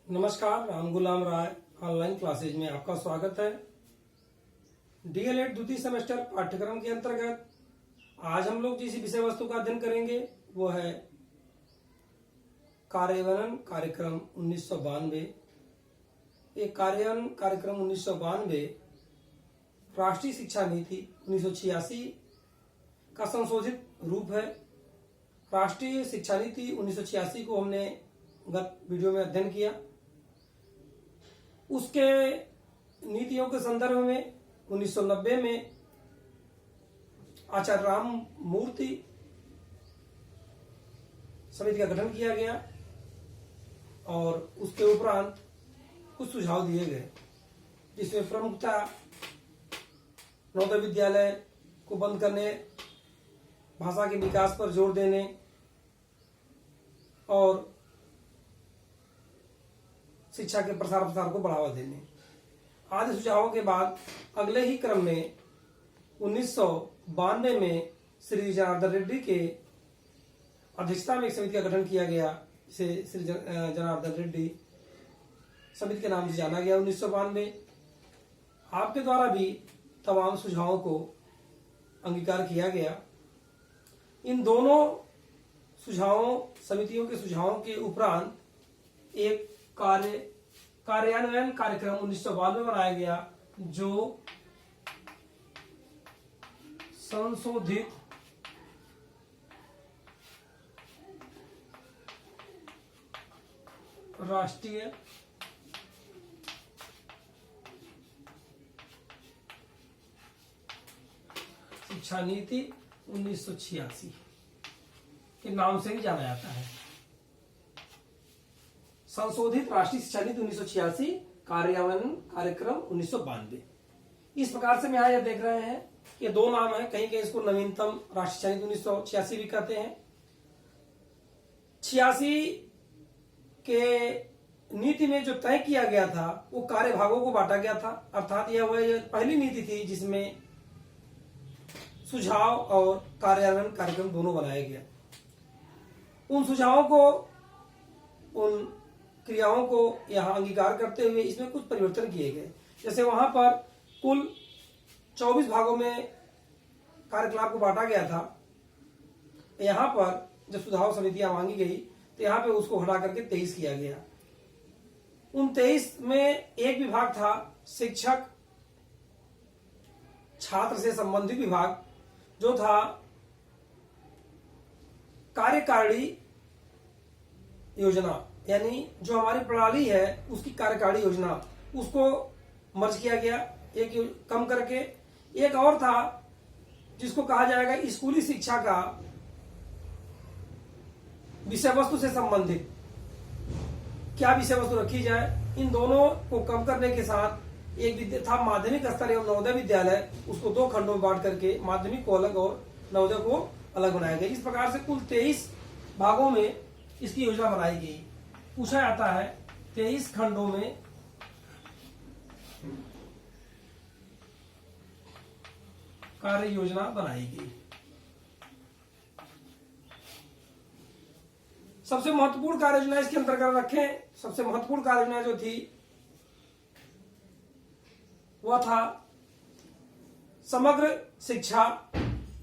नमस्कार, राम गुलाम राय online classes में आपका स्वागत है। डीएलएड द्वितीय सेमेस्टर पाठ्यक्रम के अंतर्गत आज हम लोग जिस विषय वस्तु का अध्ययन करेंगे वो है कार्यान्वयन कार्यक्रम 1992। ये कार्यान्वयन कार्यक्रम 1992 राष्ट्रीय शिक्षा नीति 1986 का संशोधित रूप है। राष्ट्रीय शिक्षा नीति 1986 को हमने गत वीडियो में अध्ययन किया। उसके नीतियों के संदर्भ में 1990 में आचार्य राम मूर्ति समिति का गठन किया गया और उसके उपरांत कुछ सुझाव दिए गए, जिसमें प्रमुखता नवोदय विद्यालय को बंद करने, भाषा के विकास पर जोर देने और शिक्षा के प्रसार प्रसार को बढ़ावा देने आदि सुझावों के बाद अगले ही क्रम में 1992 में श्री जनार्दन रेड्डी के अध्यक्षता में एक समिति का गठन किया गया। इसे श्री जनार्दन रेड्डी समिति के नाम से जाना गया। 1992 आपके द्वारा भी तमाम सुझावों को अंगीकार किया गया। इन दोनों सुझावों समितियों के सुझावों के उपरांत एक कार्यान्वयन कार्यक्रम 1992 बनाया गया, जो संशोधित राष्ट्रीय शिक्षा नीति 1986 के नाम से भी जाना जाता है। संशोधित राष्ट्रीय शिक्षा नीति 1986 कार्यान्वयन कार्यक्रम 1992। इस प्रकार से हम यहाँ देख रहे हैं कि दो नाम है, कहीं कहीं इसको नवीनतम राष्ट्रीय शिक्षा नीति 1986 भी कहते हैं। 86 के नीति में जो तय किया गया था वो कार्यभागों को बांटा गया था, अर्थात यह वह पहली नीति थी जिसमें सुझाव और कार्यान्वयन कार्यक्रम दोनों बनाया गया। उन सुझावों को, उन क्रियाओं को यहाँ अंगीकार करते हुए इसमें कुछ परिवर्तन किए गए। जैसे वहां पर कुल 24 भागों में कार्यकलाप को बांटा गया था। यहाँ पर जब सुझाव समितियां मांगी गई तो यहाँ पे उसको हटा करके 23 किया गया। उन 23 में एक विभाग था शिक्षक छात्र से संबंधित विभाग, जो था कार्यकारिणी योजना, यानी जो हमारी प्रणाली है उसकी कार्यकारिणी योजना, उसको मर्ज किया गया एक कम करके। एक और था जिसको कहा जाएगा स्कूली शिक्षा का विषय वस्तु से संबंधित क्या विषय वस्तु रखी जाए। इन दोनों को कम करने के साथ एक था माध्यमिक स्तर एवं नवोदय विद्यालय, उसको दो खंडों में बांट करके माध्यमिक को अलग और नवोदय को अलग बनाया गया। इस प्रकार से कुल 23 भागों में इसकी योजना बनाई गई। पूछा जाता है 23 खंडों में कार्य योजना बनाई गई। सबसे महत्वपूर्ण कार्य योजना इसके अंतर्गत रखें। सबसे महत्वपूर्ण कार्य योजना जो थी वह था समग्र शिक्षा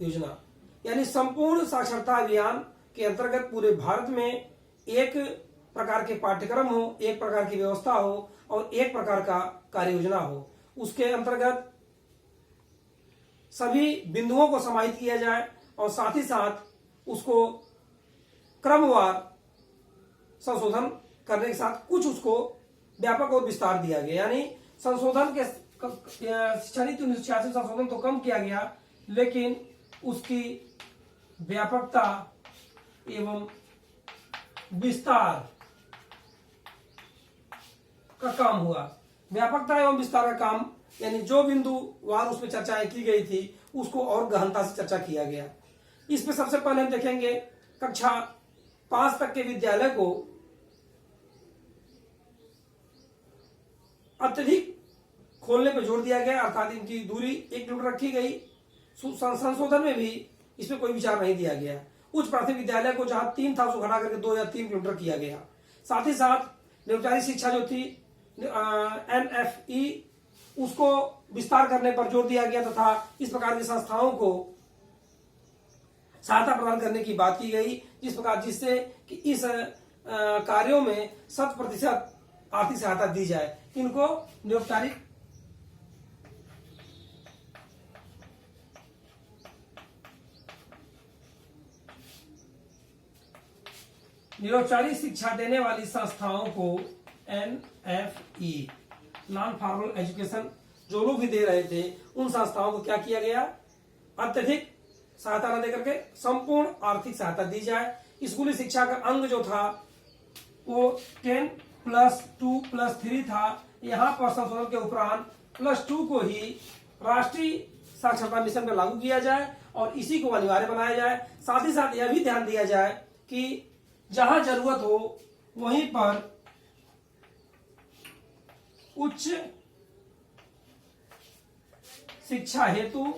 योजना, यानी संपूर्ण साक्षरता अभियान के अंतर्गत पूरे भारत में एक प्रकार के पाठ्यक्रम हो, एक प्रकार की व्यवस्था हो और एक प्रकार का कार्य योजना हो। उसके अंतर्गत सभी बिंदुओं को समाहित किया जाए और साथ ही साथ उसको क्रमवार संशोधन करने के साथ कुछ उसको व्यापक और विस्तार दिया गया। यानी संशोधन के शिक्षा नीति 1986 संशोधन तो कम किया गया, लेकिन उसकी व्यापकता एवं विस्तार का काम हुआ। व्यापकता एवं विस्तार का काम यानी जो बिंदु वार उसमें चर्चाएं की गई थी उसको और गहनता से चर्चा किया गया। इसमें सबसे पहले हम देखेंगे कक्षा 5 तक के विद्यालय को अत्यधिक खोलने पर जोर दिया गया, अर्थात इनकी दूरी 1 किलोमीटर रखी गई। संशोधन में भी इसमें कोई विचार नहीं दिया गया। उच्च प्राथमिक विद्यालय को जहां 3 था उसको घटा करके 2 या 3 किलोमीटर किया गया। साथ ही साथ निरौपचारिक शिक्षा जो थी NFE, उसको विस्तार करने पर जोर दिया गया तथा इस प्रकार की संस्थाओं को सहायता प्रदान करने की बात की गई, जिससे कि इस कार्यों में 100% आर्थिक सहायता दी जाए। इनको निरौपचारिक शिक्षा देने वाली संस्थाओं को NFE, नॉन फॉर्मल एजुकेशन, जो लोग भी दे रहे थे उन संस्थाओं को क्या किया गया, अत्यधिक सहायता न देकर के संपूर्ण आर्थिक सहायता दी जाए। स्कूली शिक्षा का अंग जो था वो 10+2+3 था। यहाँ पर संशोधन के उपरांत +2 को ही राष्ट्रीय साक्षरता मिशन में लागू किया जाए और इसी को अनिवार्य बनाया जाए। साथ ही साथ यह भी ध्यान दिया जाए कि जहां जरूरत हो वहीं पर उच्च शिक्षा हेतु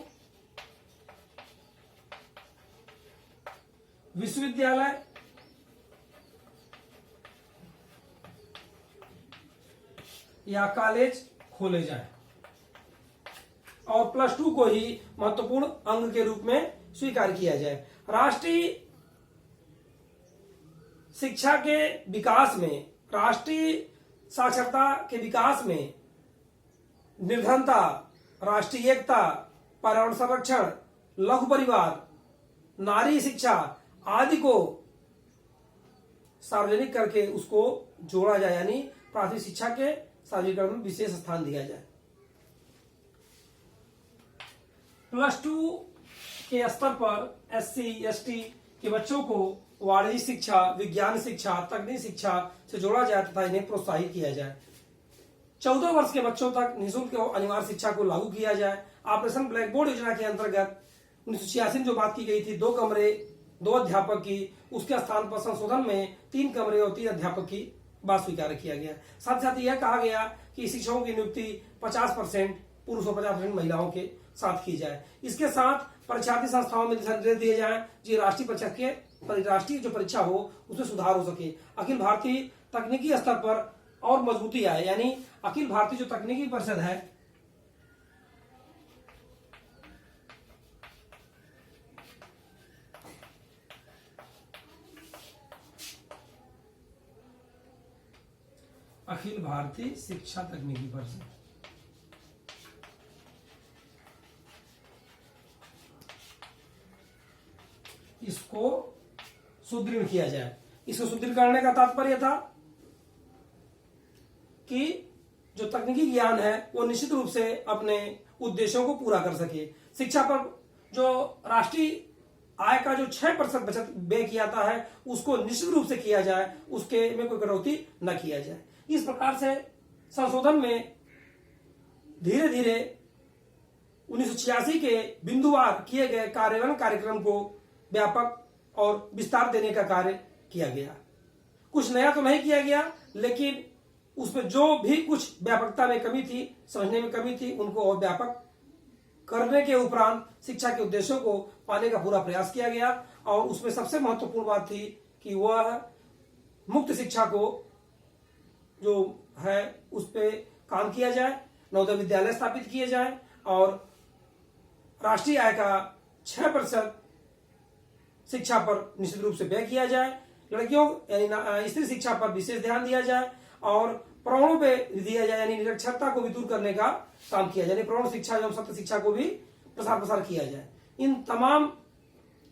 विश्वविद्यालय या कॉलेज खोले जाए और +2 को ही महत्वपूर्ण अंग के रूप में स्वीकार किया जाए। राष्ट्रीय शिक्षा के विकास में, राष्ट्रीय साक्षरता के विकास में निर्धनता, राष्ट्रीय एकता, पर्यावरण संरक्षण, लघु परिवार, नारी शिक्षा आदि को सार्वजनिक करके उसको जोड़ा जाए, यानी प्राथमिक शिक्षा के सार्वजनिकरण में विशेष स्थान दिया जाए। +2 के स्तर पर SC ST के बच्चों को वाणिज्य शिक्षा, विज्ञान शिक्षा, तकनीकी शिक्षा से जोड़ा जाए तथा इन्हें प्रोत्साहित किया जाए। 14 वर्ष के बच्चों तक निःशुल्क और अनिवार्य शिक्षा को लागू किया जाए। ऑपरेशन ब्लैक बोर्ड योजना के अंतर्गत 1986 में जो बात की गई थी 2 कमरे 2 अध्यापक की, उसके स्थान पर संशोधन में 3 कमरे और 3 अध्यापक की बात स्वीकार किया गया। साथ साथ यह कहा गया कि शिक्षकों की नियुक्ति 50% पुरुषों 50% महिलाओं के साथ की जाए। इसके साथ परीक्षार्थी संस्थाओं में दिशा निर्देश दिए जाए जी राष्ट्रीय जो परीक्षा हो उसमें सुधार हो सके। अखिल भारतीय तकनीकी स्तर पर और मजबूती आए, यानी अखिल भारतीय जो तकनीकी परिषद है अखिल भारतीय शिक्षा तकनीकी परिषद, इसको सुदृढ़ किया जाए। इसको सुदृढ़ करने का तात्पर्य था कि जो तकनीकी ज्ञान है वो निश्चित रूप से अपने उद्देश्यों को पूरा कर सके। शिक्षा पर जो राष्ट्रीय आय का जो 6% बचत व्यय किया जाता है उसको निश्चित रूप से किया जाए, उसके में कोई कटौती न किया जाए। इस प्रकार से संशोधन में धीरे धीरे 1986 के बिंदुवार किए गए कार्यान्वयन कार्यक्रम को व्यापक और विस्तार देने का कार्य किया गया। कुछ नया तो नहीं किया गया, लेकिन उसमें जो भी कुछ व्यापकता में कमी थी, समझने में कमी थी, उनको और व्यापक करने के उपरांत शिक्षा के उद्देश्यों को पाने का पूरा प्रयास किया गया। और उसमें सबसे महत्वपूर्ण बात थी कि वह मुक्त शिक्षा को जो है उस पर काम किया जाए, नवोदय विद्यालय स्थापित किए जाए और राष्ट्रीय आय का 6% शिक्षा पर निश्चित रूप से व्यय किया जाए। लड़कियों यानी स्त्री शिक्षा पर विशेष ध्यान दिया जाए और प्रौढ़ों पे दिया जाए, यानी निरक्षरता को भी दूर करने का काम किया जाए, प्रौढ़ शिक्षा एवं सत्य शिक्षा को भी प्रसार किया जाए। इन तमाम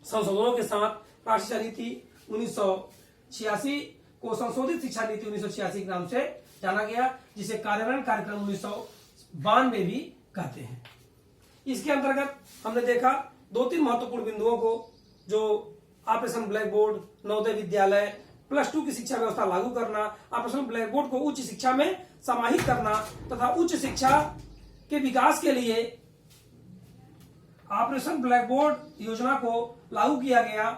संशोधनों के साथ राष्ट्रीय शिक्षा नीति 1986 को संशोधित शिक्षा नीति 1986 के नाम से जाना गया, जिसे कार्यान्वयन कार्यक्रम 1992 भी कहते हैं। इसके अंतर्गत हमने देखा 2-3 महत्वपूर्ण बिंदुओं को, जो operation black board, Navodaya Vidyalaya, +2 की शिक्षा व्यवस्था लागू करना, ऑपरेशन ब्लैक बोर्ड को उच्च शिक्षा में समाहित करना तथा उच्च शिक्षा के विकास के लिए ऑपरेशन ब्लैक बोर्ड योजना को लागू किया गया।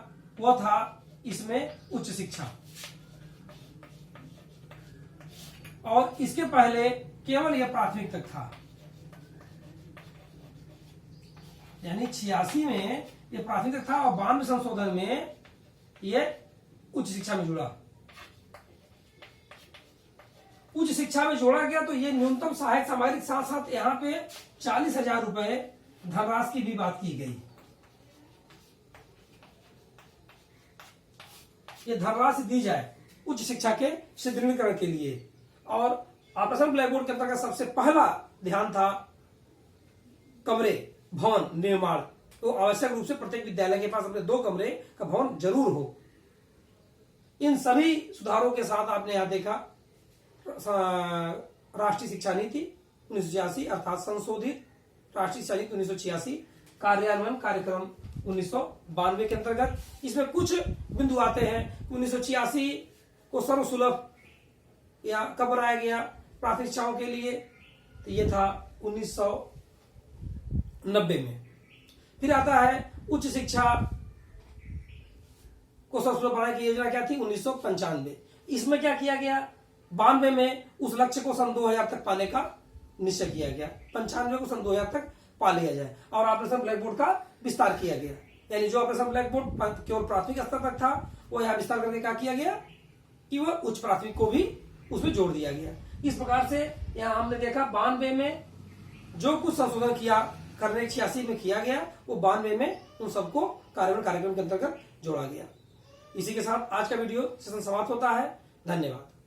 वह था इसमें उच्च शिक्षा, और इसके पहले केवल यह प्राथमिक तक था, यानी 86 में यह प्राथमिक तक था और 92 संशोधन में यह उच्च शिक्षा में जुड़ा। उच्च शिक्षा में जोड़ा गया तो ये न्यूनतम सहायक सामग्री के साथ साथ यहाँ पे 40,000 रुपए धनराशि की भी बात की गई। ये धनराशि दी जाए उच्च शिक्षा के सुदृढ़ीकरण के लिए। और ऑपरेशन ब्लैक बोर्ड के अंतर्गत सबसे पहला ध्यान था कमरे भवन निर्माण। तो आवश्यक रूप से प्रत्येक विद्यालय के पास अपने 2 कमरे का भवन जरूर हो। इन सभी सुधारों के साथ आपने यहां देखा राष्ट्रीय शिक्षा नीति 1986 अर्थात संशोधित राष्ट्रीय शिक्षा नीति 1986 कार्यान्वयन कार्यक्रम 1992 के अंतर्गत। इसमें कुछ बिंदु आते हैं। 1986 को सर्वसुलभ या कब बनाया गया प्राथमिक शिक्षाओं के लिए, तो ये था 1990 में। फिर आता है उच्च शिक्षा को सर्वसुलभ बनाने की योजना क्या थी 1995। इसमें क्या किया गया 92 में उस लक्ष्य को सन 2000 तक पाने का निश्चय किया गया, 95 को सन 2000 तक पा लिया जाए और ऑपरेशन ब्लैक बोर्ड का विस्तार किया गया। यानी जो ऑपरेशन ब्लैक बोर्ड केवल प्राथमिक स्तर तक था वो यहाँ विस्तार करके क्या किया गया कि वह उच्च प्राथमिक को भी उसमें जोड़ दिया गया। इस प्रकार से यहाँ हमने देखा 92 में जो कुछ संशोधन किया करने 86 में किया गया वो 92 में उन सबको कार्यान्वयन कार्यक्रम के अंतर्गत जोड़ा गया। इसी के साथ आज का वीडियो सेशन समाप्त होता है। धन्यवाद।